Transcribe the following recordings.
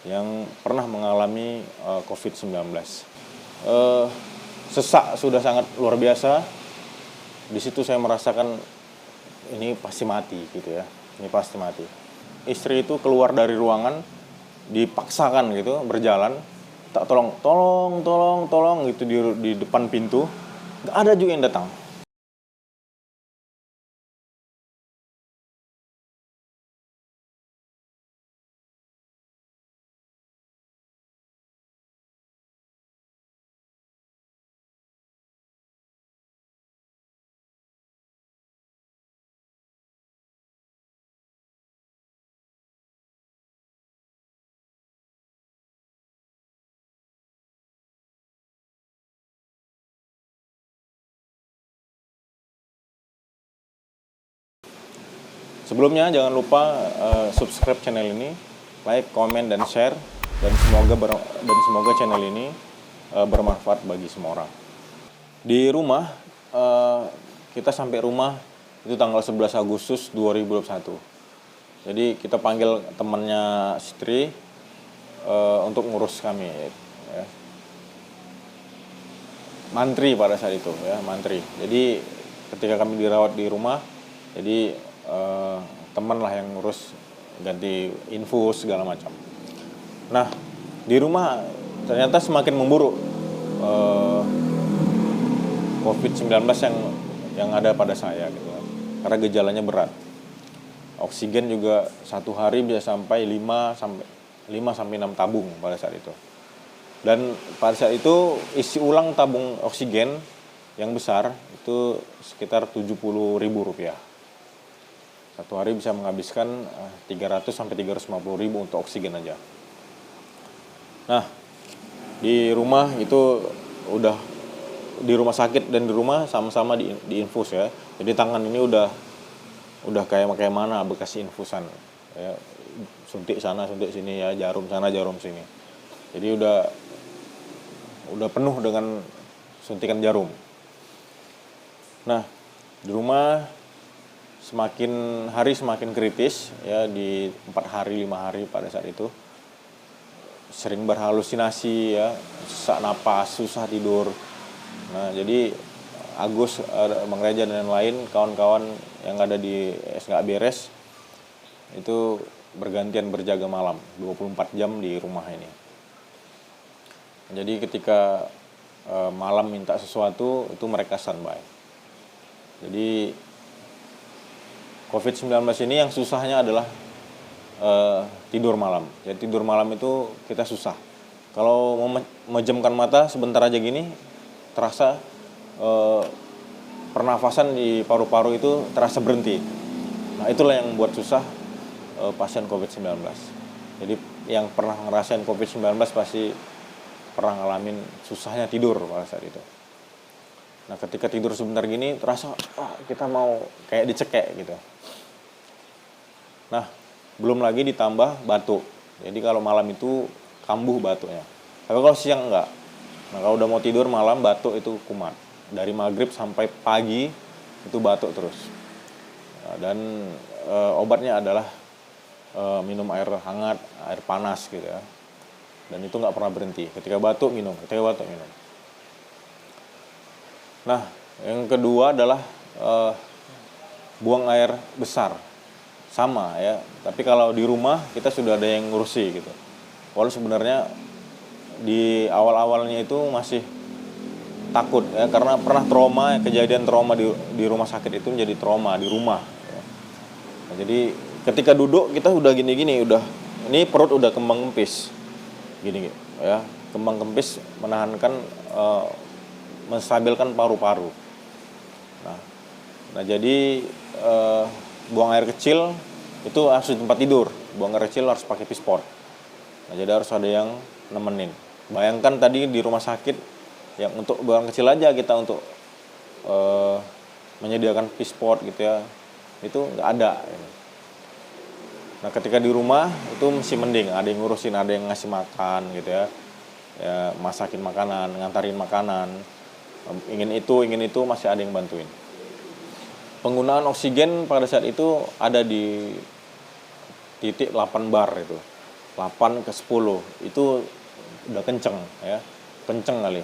yang pernah mengalami COVID-19. Sesak sudah sangat luar biasa. Di situ saya merasakan ini pasti mati gitu ya. Ini pasti mati. Istri itu keluar dari ruangan, dipaksakan gitu berjalan, tak tolong gitu di depan pintu. Gak ada juga yang datang. Sebelumnya jangan lupa subscribe channel ini, like, komen, dan share, dan semoga channel ini bermanfaat bagi semua orang. Di rumah kita sampai rumah itu tanggal 11 Agustus 2021. Jadi kita panggil temannya istri untuk ngurus kami ya. Mantri pada saat itu ya, mantri. Jadi ketika kami dirawat di rumah, jadi teman lah yang ngurus, ganti infus segala macam. Nah, di rumah ternyata semakin memburuk COVID-19 yang ada pada saya gitu. Karena gejalanya berat. Oksigen juga satu hari bisa sampai 5 sampai 6 tabung pada saat itu. Dan pada saat itu isi ulang tabung oksigen yang besar itu sekitar Rp70.000. Satu hari bisa menghabiskan 300 sampai 350 ribu untuk oksigen aja. Nah, di rumah itu udah, di rumah sakit dan di rumah sama-sama di infus ya. Jadi tangan ini udah kayak mana bekas infusan ya, suntik sana suntik sini ya, jarum sana jarum sini. Jadi udah penuh dengan suntikan jarum. Nah, di rumah semakin hari semakin kritis ya, di 4 hari 5 hari pada saat itu sering berhalusinasi ya, sesak napas, susah tidur. Nah, jadi Agus, Bang Reja dan lain kawan-kawan yang ada di SGA Beres itu bergantian berjaga malam 24 jam di rumah ini. Jadi ketika malam minta sesuatu itu mereka standby. Jadi COVID-19 ini yang susahnya adalah tidur malam. Jadi tidur malam itu kita susah. Kalau memejamkan mata sebentar aja gini, terasa pernafasan di paru-paru itu terasa berhenti. Nah, itulah yang membuat susah pasien COVID-19. Jadi yang pernah ngerasain COVID-19 pasti pernah ngalamin susahnya tidur pada saat itu. Nah, ketika tidur sebentar gini terasa kita mau kayak dicekek gitu. Nah, belum lagi ditambah batuk. Jadi kalau malam itu kambuh batuknya. Tapi kalau siang enggak. Nah, kalau udah mau tidur malam batuk itu kumat. Dari maghrib sampai pagi itu batuk terus. Nah, dan obatnya adalah minum air hangat, air panas gitu ya. Dan itu nggak pernah berhenti. Ketika batuk minum, ketika batuk minum. Nah, yang kedua adalah buang air besar. Sama ya, tapi kalau di rumah kita sudah ada yang ngurusi gitu. Walau sebenarnya di awal-awalnya itu masih takut ya, karena pernah trauma, kejadian trauma di rumah sakit itu menjadi trauma di rumah ya. Nah, jadi ketika duduk kita udah gini-gini, udah ini perut udah kembang kempis gini ya, kembang kempis menahankan menstabilkan paru-paru. Nah jadi buang air kecil itu harus di tempat tidur. Buang air kecil harus pakai pisport. Nah, jadi harus ada yang nemenin. Bayangkan tadi di rumah sakit yang untuk buang kecil aja kita untuk menyediakan pisport gitu ya, itu nggak ada. Nah, ketika di rumah itu masih mending, ada yang ngurusin, ada yang ngasih makan gitu ya, masakin makanan, ngantarin makanan, ingin itu masih ada yang bantuin. Penggunaan oksigen pada saat itu ada di titik 8 bar itu. 8 ke 10 itu udah kenceng ya, kenceng kali.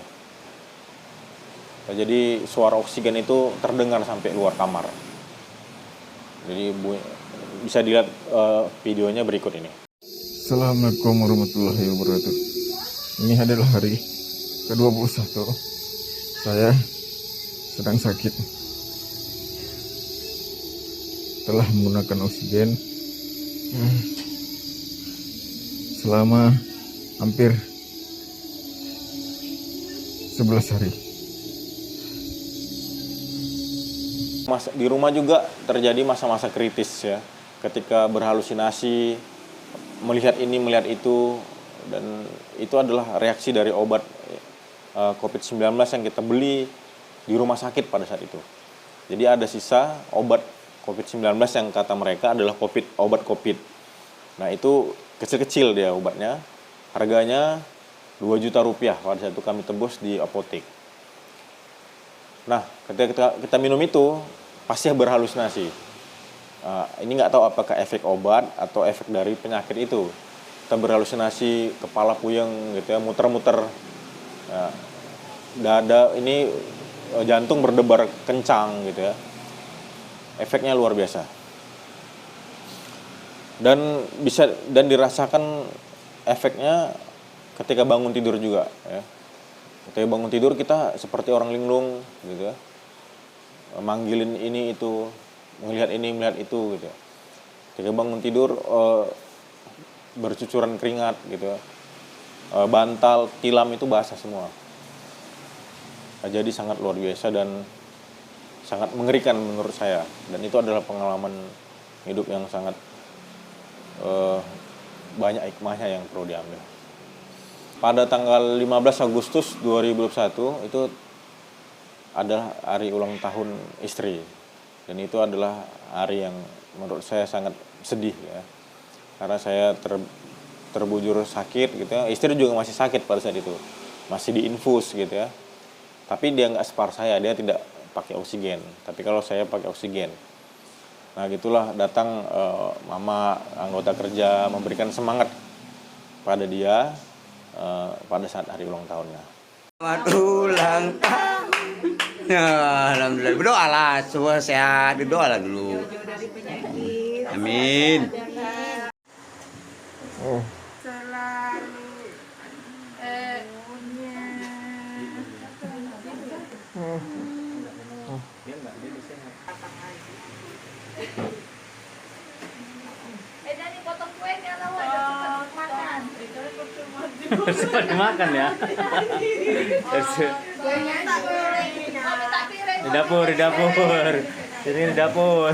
Jadi suara oksigen itu terdengar sampai luar kamar. Jadi bisa dilihat videonya berikut ini. Assalamualaikum warahmatullahi wabarakatuh. Ini adalah hari ke-21 saya sedang sakit. Telah menggunakan oksigen selama hampir 11 hari. Di rumah juga terjadi masa-masa kritis ya, ketika berhalusinasi, melihat ini, melihat itu, dan itu adalah reaksi dari obat COVID-19 yang kita beli di rumah sakit pada saat itu. Jadi ada sisa obat COVID-19 yang kata mereka adalah obat COVID. Nah itu kecil-kecil dia obatnya, harganya 2 juta rupiah pada saat itu kami tebus di apotek. Nah ketika kita minum itu pasti berhalusinasi. Ini nggak tahu apakah efek obat atau efek dari penyakit itu. Kita berhalusinasi, kepala puyeng gitu ya, muter-muter, dada ini, jantung berdebar kencang gitu ya. Efeknya luar biasa. Dan dirasakan efeknya ketika bangun tidur juga ya. Ketika bangun tidur kita seperti orang linglung gitu ya. Manggilin ini itu, melihat ini, melihat itu gitu ya. Ketika bangun tidur bercucuran keringat gitu ya. Bantal, tilam itu basah semua. Jadi sangat luar biasa dan sangat mengerikan menurut saya, dan itu adalah pengalaman hidup yang sangat banyak hikmahnya yang perlu diambil. Pada tanggal 15 Agustus 2021 itu adalah hari ulang tahun istri, dan itu adalah hari yang menurut saya sangat sedih ya, karena saya terbujur sakit gitu ya. Istri juga masih sakit pada saat itu, masih diinfus gitu ya, tapi dia nggak separ saya, dia tidak pakai oksigen, tapi kalau saya pakai oksigen. Nah gitulah datang mama anggota kerja memberikan semangat pada dia pada saat hari ulang tahunnya. Selamat ulang tahun. Ya, alhamdulillah. Berdoalah supaya sehat, berdoalah dulu. Amin. Jadi potong kuenya lah, cepat makan. Cepat makan ya. Kuenya Di dapur. Ini di dapur.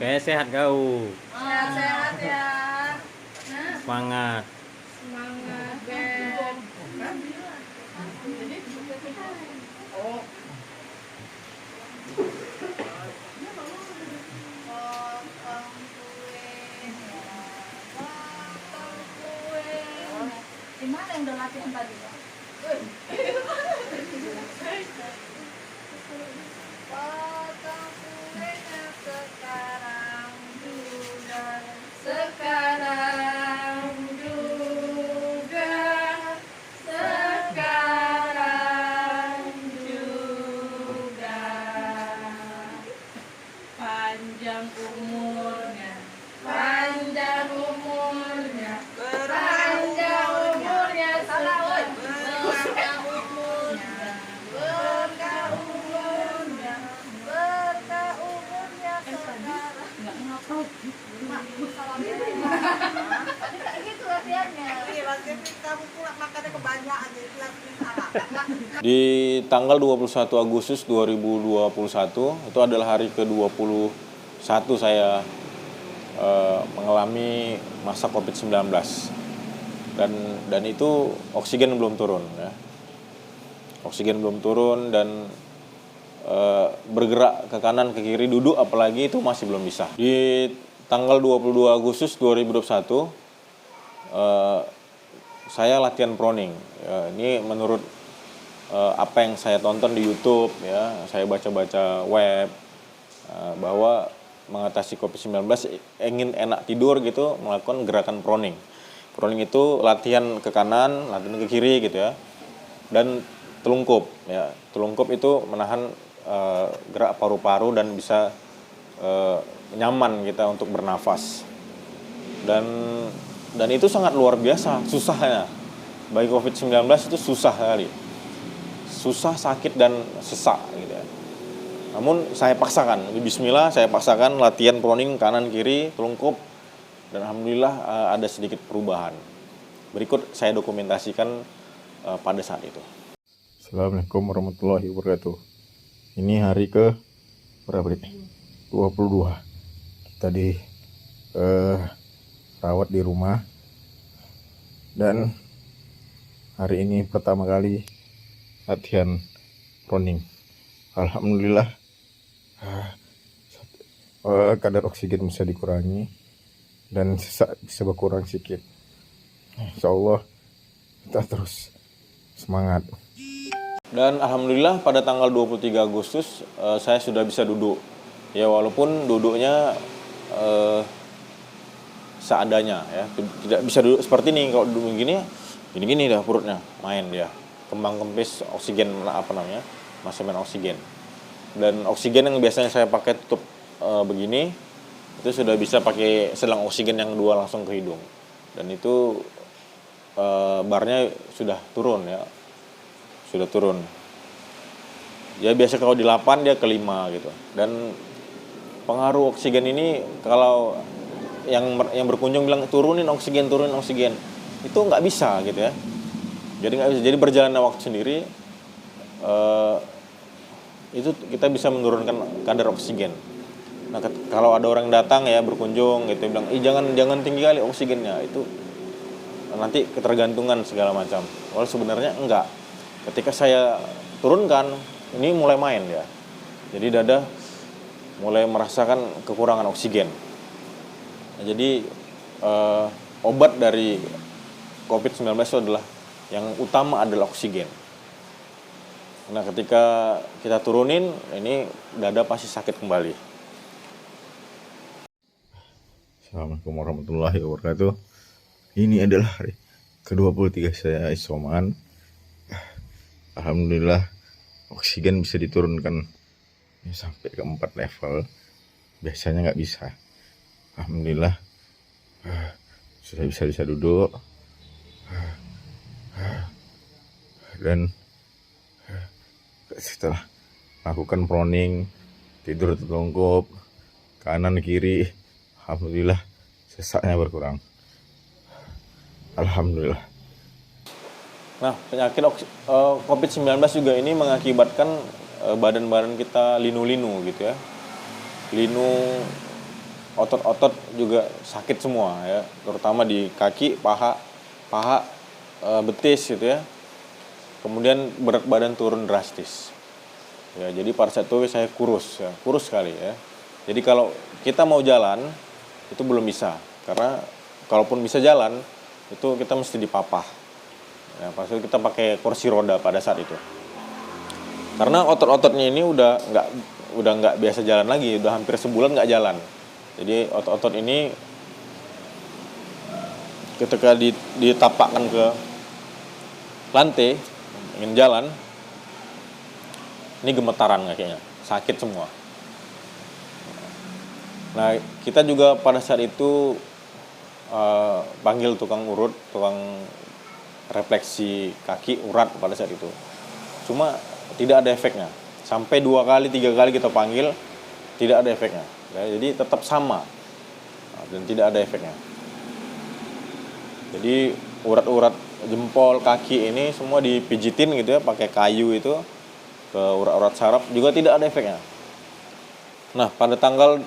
Kayaknya sehat kau. sehat ya. Semangat. Semangat, Ben. Di mana yang udah latihan tadi? Potong kuenya sekarang juga, sekarang juga, sekarang juga. Panjang umurnya, panjang umurnya, panjang umurnya, salah woy. Berkah umurnya, berkah umurnya, berkah umurnya sekarang. Gitu latihannya. Di tanggal 21 Agustus 2021 itu adalah hari ke-21 saya mengalami masa COVID-19, dan itu oksigen belum turun ya. Oksigen belum turun dan bergerak ke kanan ke kiri, duduk apalagi itu masih belum bisa. Di tanggal 22 Agustus 2021 saya latihan proning. Ya, ini menurut apa yang saya tonton di YouTube, ya, saya baca-baca web, bahwa mengatasi COVID-19 ingin enak tidur gitu, melakukan gerakan proning. Proning itu latihan ke kanan, latihan ke kiri gitu ya, dan telungkup. Ya, telungkup itu menahan gerak paru-paru dan bisa nyaman kita untuk bernafas. Dan itu sangat luar biasa susahnya. Bagi COVID-19 itu susah sekali. Susah, sakit, dan sesak gitu ya. Namun saya paksakan, bismillah saya paksakan latihan proning kanan kiri, telungkup, dan alhamdulillah ada sedikit perubahan. Berikut saya dokumentasikan pada saat itu. Assalamualaikum warahmatullahi wabarakatuh. Ini hari ke berapa ini? 22. Kita di rawat di rumah, dan hari ini pertama kali latihan proning. Alhamdulillah kadar oksigen bisa dikurangi dan sesak bisa berkurang sedikit. Insya Allah kita terus semangat. Dan alhamdulillah pada tanggal 23 Agustus saya sudah bisa duduk. Ya, walaupun duduknya seadanya ya, tidak bisa duduk seperti ini. Kalau duduk gini dah perutnya main dia, kembang kempis oksigen, masih main oksigen. Dan oksigen yang biasanya saya pakai tutup begini, itu sudah bisa pakai selang oksigen yang 2 langsung ke hidung. Dan itu barnya sudah turun ya, sudah turun. Ya biasa kalau di 8 dia ke 5 gitu. Dan pengaruh oksigen ini, kalau yang berkunjung bilang turunin oksigen, itu nggak bisa gitu ya. Jadi nggak bisa. Jadi berjalannya waktu sendiri itu kita bisa menurunkan kadar oksigen. Nah, kalau ada orang datang ya berkunjung gitu bilang, jangan tinggi kali oksigennya, itu nanti ketergantungan segala macam. Walau sebenarnya enggak. Ketika saya turunkan, ini mulai main ya. Jadi dada mulai merasakan kekurangan oksigen. Nah, jadi obat dari COVID-19 itu adalah, yang utama adalah oksigen. Nah, ketika kita turunin, ini dada pasti sakit kembali. Assalamualaikum warahmatullahi wabarakatuh. Ini adalah hari ke-23 saya isoman. Alhamdulillah oksigen bisa diturunkan sampai ke 4 level. Biasanya nggak bisa. Alhamdulillah sudah bisa duduk, dan setelah melakukan proning, tidur terlungkup kanan kiri, alhamdulillah sesaknya berkurang. Alhamdulillah. Nah, penyakit COVID-19 juga ini mengakibatkan badan-badan kita linu-linu gitu ya. Linu, otot-otot juga sakit semua ya, terutama di kaki, paha, betis gitu ya. Kemudian berat badan turun drastis. Ya, jadi pada saat itu saya kurus sekali ya. Jadi kalau kita mau jalan itu belum bisa, karena kalaupun bisa jalan itu kita mesti dipapah. Ya, pas itu kita pakai kursi roda pada saat itu. Karena otot-ototnya ini udah nggak biasa jalan lagi, udah hampir sebulan nggak jalan. Jadi otot-otot ini ketika ditapakkan ke lantai ingin jalan, ini gemetaran kakinya, sakit semua. Nah, kita juga pada saat itu panggil tukang urut, tukang refleksi kaki, urat pada saat itu. Cuma tidak ada efeknya. Sampai 2 kali, 3 kali kita panggil, tidak ada efeknya. Ya, jadi tetap sama dan tidak ada efeknya. Jadi urat-urat jempol, kaki ini semua dipijitin gitu ya, pakai kayu itu ke urat-urat saraf, juga tidak ada efeknya. Nah, pada tanggal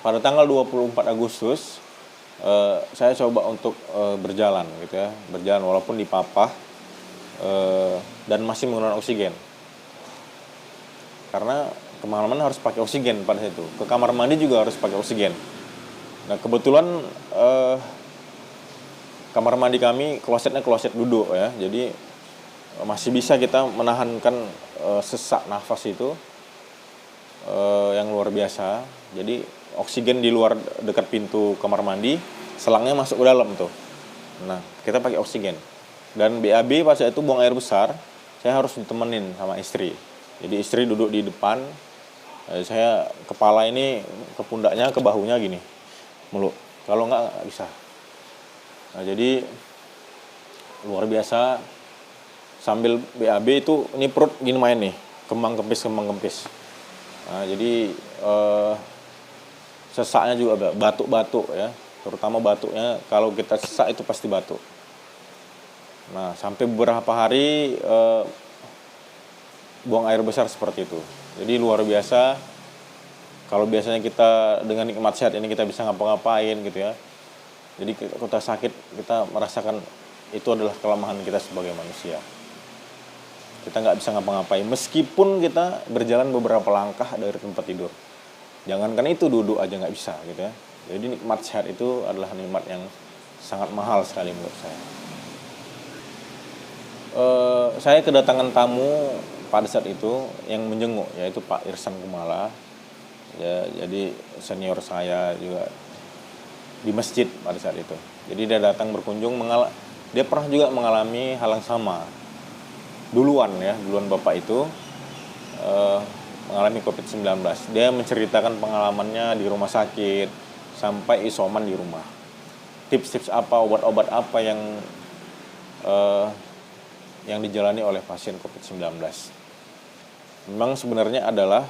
24 Agustus saya coba untuk berjalan gitu ya, berjalan walaupun dipapah dan masih menggunakan oksigen. Karena kemana-mana harus pakai oksigen pada saat itu. Ke kamar mandi juga harus pakai oksigen. Nah kebetulan kamar mandi kami klosetnya kloset duduk ya, jadi masih bisa kita menahankan sesak nafas itu yang luar biasa. Jadi oksigen di luar dekat pintu kamar mandi, selangnya masuk ke dalam tuh. Nah kita pakai oksigen. Dan BAB pas itu buang air besar, saya harus ditemenin sama istri. Jadi istri duduk di depan, saya kepala ini ke pundaknya, ke bahunya gini, meluk. Kalau nggak bisa. Nah jadi luar biasa, sambil BAB itu ini perut gini main nih, kembang kempis. Nah jadi sesaknya juga batuk-batuk ya, terutama batuknya kalau kita sesak itu pasti batuk. Nah sampai beberapa hari buang air besar seperti itu. Jadi luar biasa. Kalau biasanya kita dengan nikmat sehat ini kita bisa ngapa-ngapain gitu ya. Jadi kita sakit, kita merasakan itu adalah kelemahan kita sebagai manusia. Kita nggak bisa ngapa-ngapain, meskipun kita berjalan beberapa langkah dari tempat tidur. Jangankan itu, duduk aja nggak bisa gitu ya. Jadi nikmat sehat itu adalah nikmat yang sangat mahal sekali menurut saya. Saya kedatangan tamu pada saat itu yang menjenguk, yaitu Pak Irsan Kumala. Ya, jadi senior saya juga di masjid pada saat itu. Jadi dia datang berkunjung, dia pernah juga mengalami hal yang sama. Duluan Bapak itu mengalami COVID-19. Dia menceritakan pengalamannya di rumah sakit sampai isoman di rumah. Tips-tips apa, obat-obat apa yang dijalani oleh pasien COVID-19. Memang sebenarnya adalah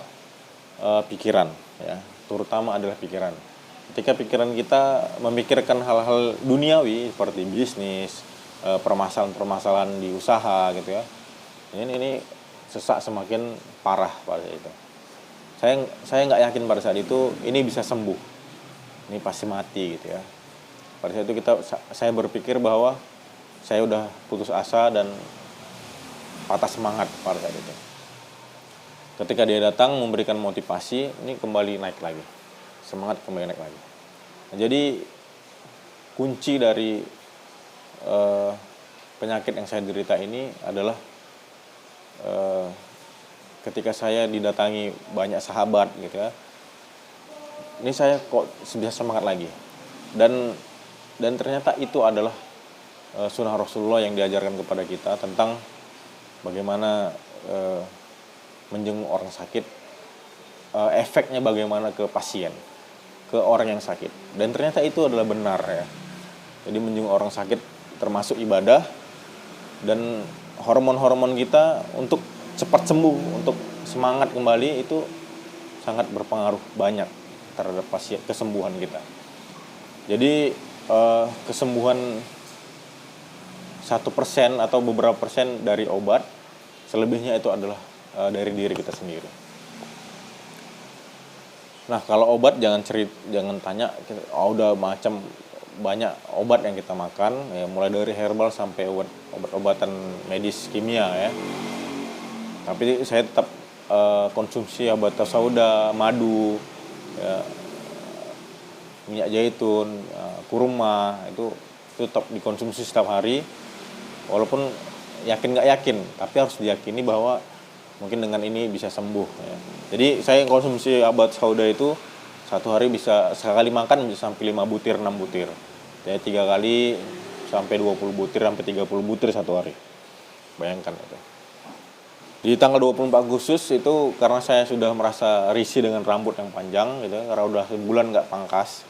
pikiran ya, terutama adalah pikiran. Ketika pikiran kita memikirkan hal-hal duniawi seperti bisnis, permasalahan-permasalahan di usaha gitu ya, ini sesak semakin parah pada saat itu. Saya nggak yakin pada saat itu ini bisa sembuh, ini pasti mati gitu ya. Pada saat itu saya berpikir bahwa saya udah putus asa dan patah semangat pada saat itu. Ketika dia datang memberikan motivasi, ini kembali naik lagi. Semangat kembali naik lagi. Nah, jadi kunci dari penyakit yang saya derita ini adalah ketika saya didatangi banyak sahabat gitu ya. Ini saya kok bisa semangat lagi. Dan ternyata itu adalah sunnah Rasulullah yang diajarkan kepada kita tentang bagaimana menjenguk orang sakit, efeknya bagaimana ke pasien, ke orang yang sakit. Dan ternyata itu adalah benar ya. Jadi menjenguk orang sakit termasuk ibadah, dan hormon-hormon kita untuk cepat sembuh, untuk semangat kembali itu sangat berpengaruh banyak terhadap pasien, kesembuhan kita. Jadi kesembuhan 1% atau beberapa persen dari obat, selebihnya itu adalah dari diri kita sendiri. Nah kalau obat jangan tanya, udah macam banyak obat yang kita makan ya, mulai dari herbal sampai obat-obatan medis kimia ya. Tapi saya tetap konsumsi obat sauda, madu, ya, minyak zaitun, kurma itu tetap dikonsumsi setiap hari. Walaupun yakin nggak yakin, tapi harus diyakini bahwa mungkin dengan ini bisa sembuh ya. Jadi saya konsumsi obat sauda itu satu hari bisa sekali makan bisa sampai 5 butir 6 butir. Jadi 3 kali sampai 20 butir sampai 30 butir satu hari. Bayangkan itu. Di tanggal 24 Agustus itu karena saya sudah merasa risih dengan rambut yang panjang gitu, karena udah sebulan nggak pangkas.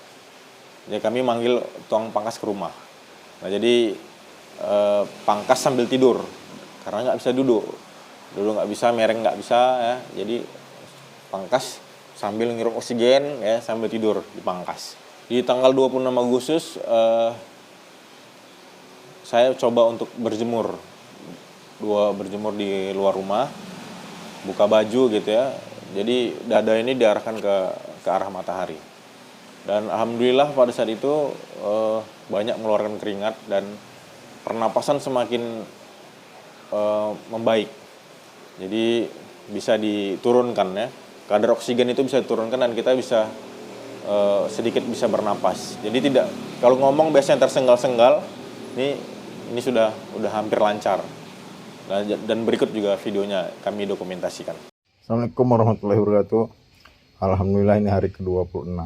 Jadi kami manggil tukang pangkas ke rumah. Nah jadi pangkas sambil tidur karena nggak bisa duduk nggak bisa, mereng nggak bisa ya. Jadi pangkas sambil ngirup oksigen ya, sambil tidur dipangkas. Di tanggal 26 Agustus saya coba untuk berjemur di luar rumah, buka baju gitu ya. Jadi dada ini diarahkan ke arah matahari. Dan alhamdulillah pada saat itu banyak mengeluarkan keringat dan pernapasan semakin membaik. Jadi bisa diturunkan ya, kadar oksigen itu bisa diturunkan dan kita bisa sedikit bisa bernapas. Jadi tidak, kalau ngomong biasanya tersengal-sengal, ini sudah hampir lancar. Dan berikut juga videonya kami dokumentasikan. Assalamualaikum warahmatullahi wabarakatuh. Alhamdulillah ini hari ke-26.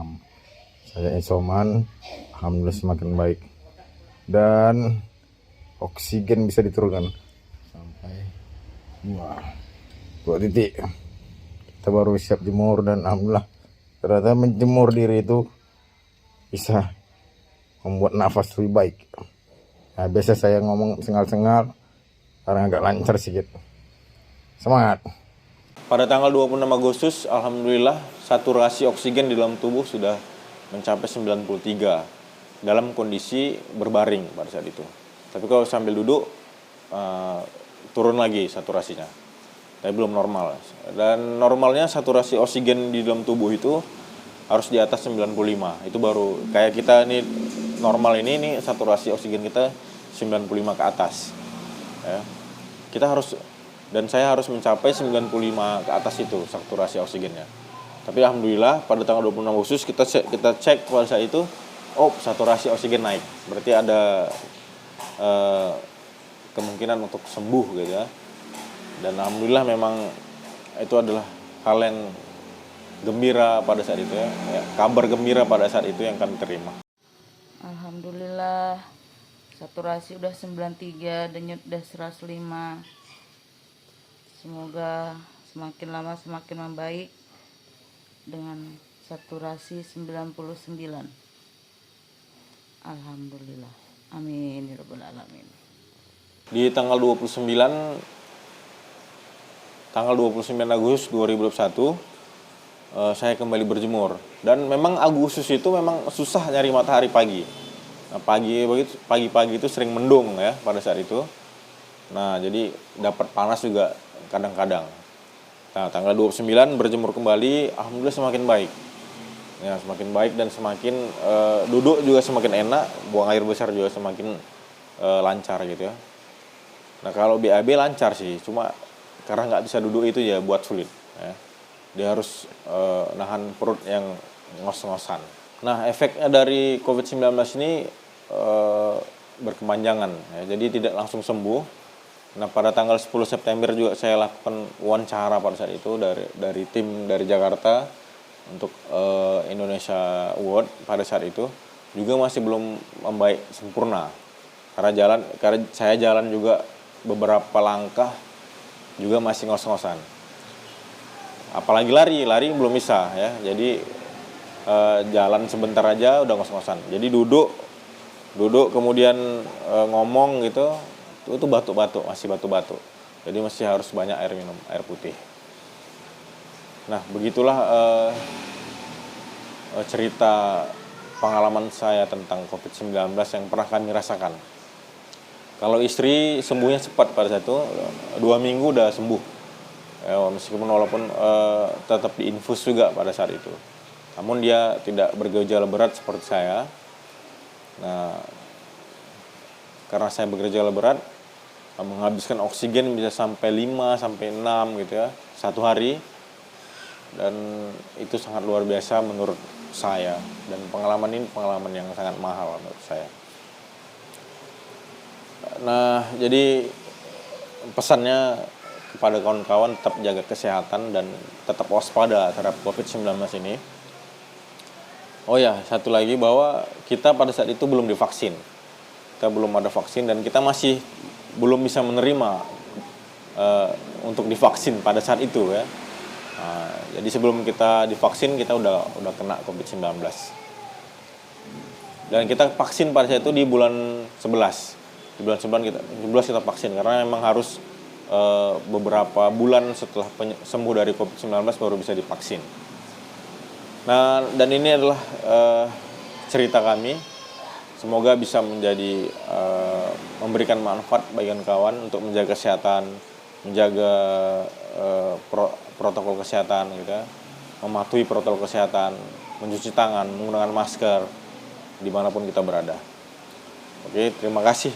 Saya isoman, alhamdulillah semakin baik. Dan oksigen bisa diturunkan sampai 2 titik. Kita baru siap jemur dan alhamdulillah ternyata menjemur diri itu bisa membuat nafas lebih baik. Nah, biasa saya ngomong sengal-sengal, sekarang agak lancar sedikit. Semangat. Pada tanggal 26 Agustus, alhamdulillah saturasi oksigen di dalam tubuh sudah mencapai 93 dalam kondisi berbaring pada saat itu. Tapi kalau sambil duduk, turun lagi saturasinya. Tapi belum normal. Dan normalnya saturasi oksigen di dalam tubuh itu harus di atas 95. Itu baru kayak kita ini normal ini saturasi oksigen kita 95 ke atas. Ya. Kita harus, dan saya harus mencapai 95 ke atas itu saturasi oksigennya. Tapi alhamdulillah pada tanggal 26 Agustus kita cek pada saat itu, saturasi oksigen naik. Berarti ada kemungkinan untuk sembuh gitu ya. Dan alhamdulillah memang itu adalah hal yang gembira pada saat itu ya. Kabar gembira pada saat itu yang kami terima. Alhamdulillah saturasi udah 93, denyut udah 105. Semoga semakin lama semakin membaik dengan saturasi 99. Alhamdulillah. Amin ya rabbal alamin. Di tanggal 29 Agustus 2021 saya kembali berjemur, dan memang Agustus itu memang susah nyari matahari pagi. Nah, pagi-pagi itu sering mendung ya pada saat itu. Nah, jadi dapat panas juga kadang-kadang. Nah, tanggal 29 berjemur kembali, alhamdulillah semakin baik. Ya, semakin baik dan semakin duduk juga semakin enak, buang air besar juga semakin lancar gitu ya. Nah, kalau BAB lancar sih, cuma karena nggak bisa duduk itu ya buat sulit ya. Dia harus nahan perut yang ngos-ngosan. Nah, efeknya dari COVID-19 ini berkepanjangan ya, jadi tidak langsung sembuh. Nah, pada tanggal 10 September juga saya lakukan wawancara pada saat itu dari tim dari Jakarta untuk Indonesia Award pada saat itu juga masih belum membaik sempurna. Karena saya jalan juga beberapa langkah juga masih ngos-ngosan. Apalagi lari belum bisa ya. Jadi jalan sebentar aja udah ngos-ngosan. Jadi duduk kemudian ngomong gitu, itu batuk-batuk, masih batuk-batuk. Jadi masih harus banyak minum air putih. Nah, begitulah cerita pengalaman saya tentang COVID-19 yang pernah kami rasakan. Kalau istri sembuhnya cepat pada saat itu, 2 minggu udah sembuh. Ya, meskipun walaupun tetap diinfus juga pada saat itu. Namun dia tidak bergejala berat seperti saya. Nah, karena saya bergejala berat, menghabiskan oksigen bisa sampai 5 sampai 6 gitu ya, 1 hari. Dan itu sangat luar biasa menurut saya, dan pengalaman ini pengalaman yang sangat mahal menurut saya. Nah, jadi pesannya kepada kawan-kawan, tetap jaga kesehatan dan tetap waspada terhadap COVID-19 ini. Oh ya, satu lagi bahwa kita pada saat itu belum divaksin. Kita belum ada vaksin dan kita masih belum bisa menerima untuk divaksin pada saat itu ya. Nah, jadi sebelum kita divaksin kita udah kena COVID-19. Dan kita vaksin pada saat itu di bulan 11. Di bulan 11 kita vaksin karena memang harus beberapa bulan setelah sembuh dari COVID-19 baru bisa divaksin. Nah, dan ini adalah cerita kami. Semoga bisa menjadi memberikan manfaat bagi kawan untuk menjaga kesehatan, menjaga protokol kesehatan gitu ya, mematuhi protokol kesehatan, mencuci tangan, menggunakan masker dimanapun kita berada. Oke, terima kasih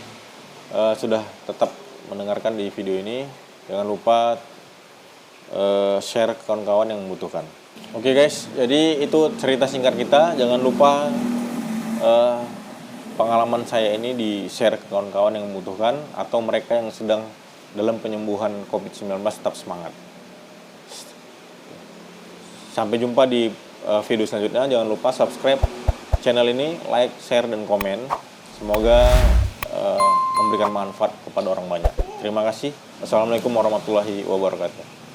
sudah tetap mendengarkan di video ini. Jangan lupa share ke kawan-kawan yang membutuhkan. Oke guys, jadi itu cerita singkat kita. Jangan lupa pengalaman saya ini di-share ke kawan-kawan yang membutuhkan atau mereka yang sedang dalam penyembuhan COVID-19. Tetap semangat. Sampai jumpa di video selanjutnya. Jangan lupa subscribe channel ini, like, share, dan komen. Semoga memberikan manfaat kepada orang banyak. Terima kasih. Wassalamualaikum warahmatullahi wabarakatuh.